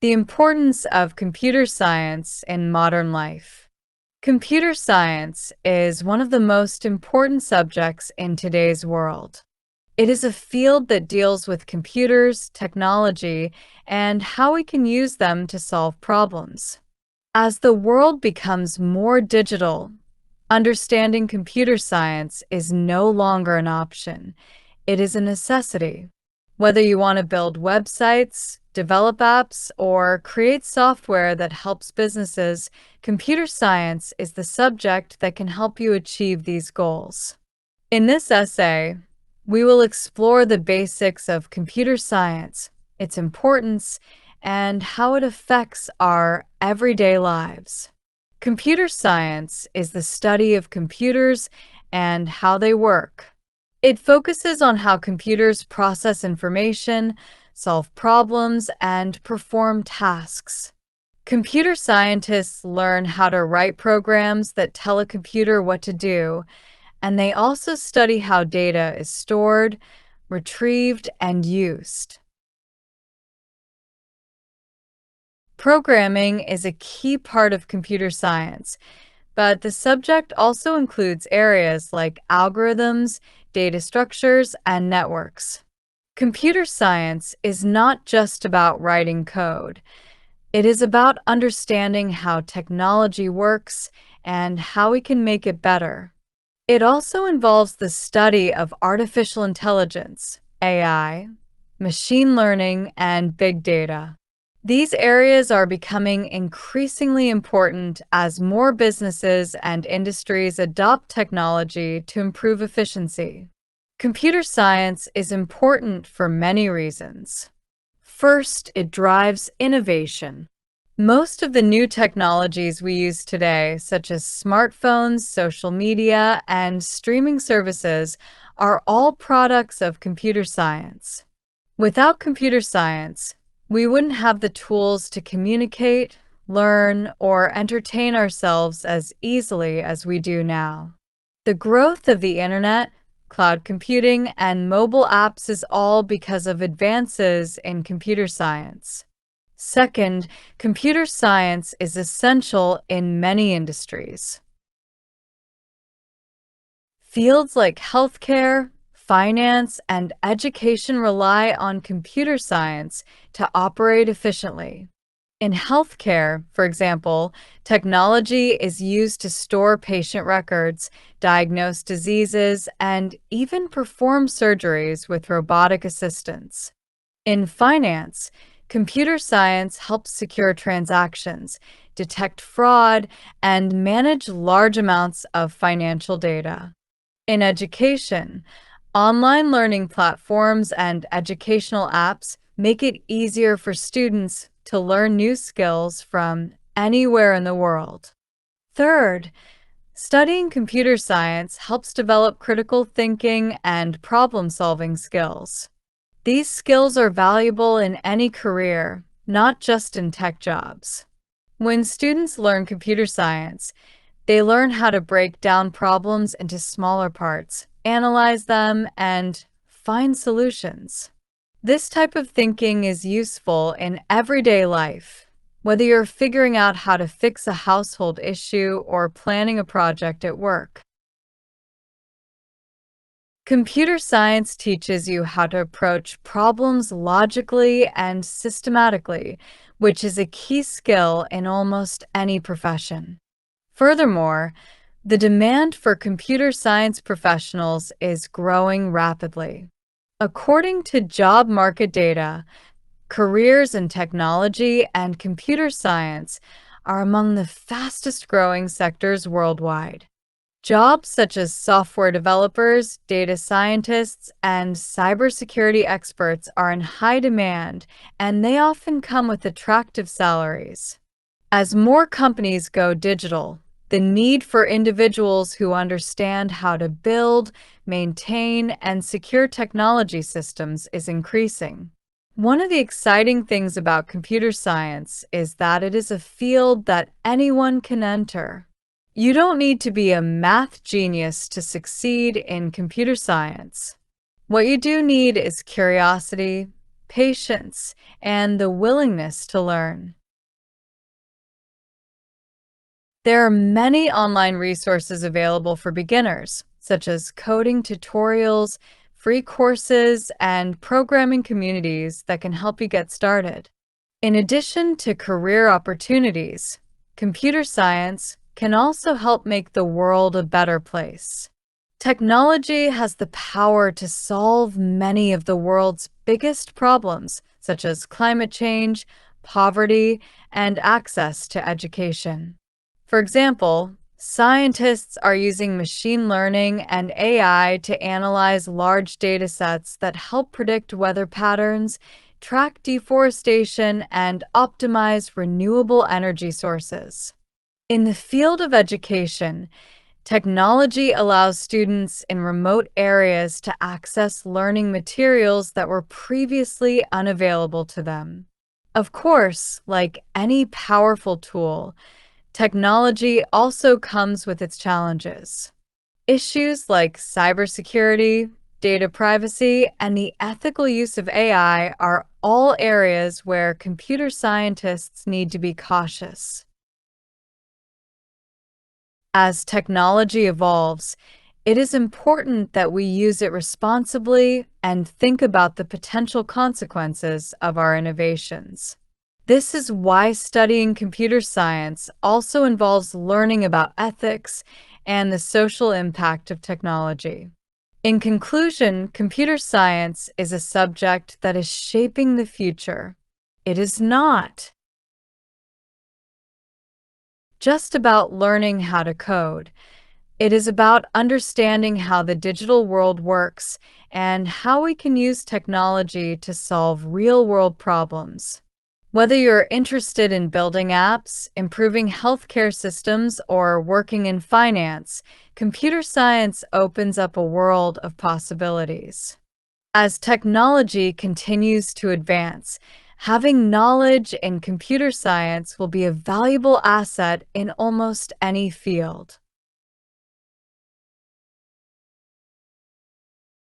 The importance of computer science in modern life. Computer science is one of the most important subjects in today's world. It is a field that deals with computers, technology, and how we can use them to solve problems. As the world becomes more digital, understanding computer science is no longer an option. It is a necessity. Whether you want to build websites, develop apps, or create software that helps businesses, computer science is the subject that can help you achieve these goals. In this essay, we will explore the basics of computer science, its importance, and how it affects our everyday lives. Computer science is the study of computers and how they work. It focuses on how computers process information, solve problems, and perform tasks. Computer scientists learn how to write programs that tell a computer what to do, and they also study how data is stored, retrieved, and used. Programming is a key part of computer science, but the subject also includes areas like algorithms, data structures, and networks. Computer science is not just about writing code. It is about understanding how technology works and how we can make it better. It also involves the study of artificial intelligence, AI, machine learning, and big data. These areas are becoming increasingly important as more businesses and industries adopt technology to improve efficiency. Computer science is important for many reasons. First, it drives innovation. Most of the new technologies we use today, such as smartphones, social media, and streaming services, are all products of computer science. Without computer science, we wouldn't have the tools to communicate, learn, or entertain ourselves as easily as we do now. The growth of the internet, cloud computing, and mobile apps is all because of advances in computer science. Second, computer science is essential in many industries. Fields like healthcare, finance, and education rely on computer science to operate efficiently. In healthcare, for example, technology is used to store patient records, diagnose diseases, and even perform surgeries with robotic assistance. In finance, computer science helps secure transactions, detect fraud, and manage large amounts of financial data. In education, online learning platforms and educational apps make it easier for students to learn new skills from anywhere in the world. Third, studying computer science helps develop critical thinking and problem-solving skills. These skills are valuable in any career, not just in tech jobs. When students learn computer science, they learn how to break down problems into smaller parts, analyze them, and find solutions. This type of thinking is useful in everyday life, whether you're figuring out how to fix a household issue or planning a project at work. Computer science teaches you how to approach problems logically and systematically, which is a key skill in almost any profession. Furthermore, the demand for computer science professionals is growing rapidly. According to job market data, careers in technology and computer science are among the fastest growing sectors worldwide. Jobs such as software developers, data scientists, and cybersecurity experts are in high demand, and they often come with attractive salaries. As more companies go digital, the need for individuals who understand how to build, maintain, and secure technology systems is increasing. One of the exciting things about computer science is that it is a field that anyone can enter. You don't need to be a math genius to succeed in computer science. What you do need is curiosity, patience, and the willingness to learn. There are many online resources available for beginners, such as coding tutorials, free courses, and programming communities that can help you get started. In addition to career opportunities, computer science can also help make the world a better place. Technology has the power to solve many of the world's biggest problems, such as climate change, poverty, and access to education. For example, scientists are using machine learning and AI to analyze large data sets that help predict weather patterns, track deforestation, and optimize renewable energy sources. In the field of education, technology allows students in remote areas to access learning materials that were previously unavailable to them. Of course, like any powerful tool, technology also comes with its challenges. Issues like cybersecurity, data privacy, and the ethical use of AI are all areas where computer scientists need to be cautious. As technology evolves, it is important that we use it responsibly and think about the potential consequences of our innovations. This is why studying computer science also involves learning about ethics and the social impact of technology. In conclusion, computer science is a subject that is shaping the future. It is not just about learning how to code. It is about understanding how the digital world works and how we can use technology to solve real-world problems. Whether you're interested in building apps, improving healthcare systems, or working in finance, computer science opens up a world of possibilities. As technology continues to advance, having knowledge in computer science will be a valuable asset in almost any field.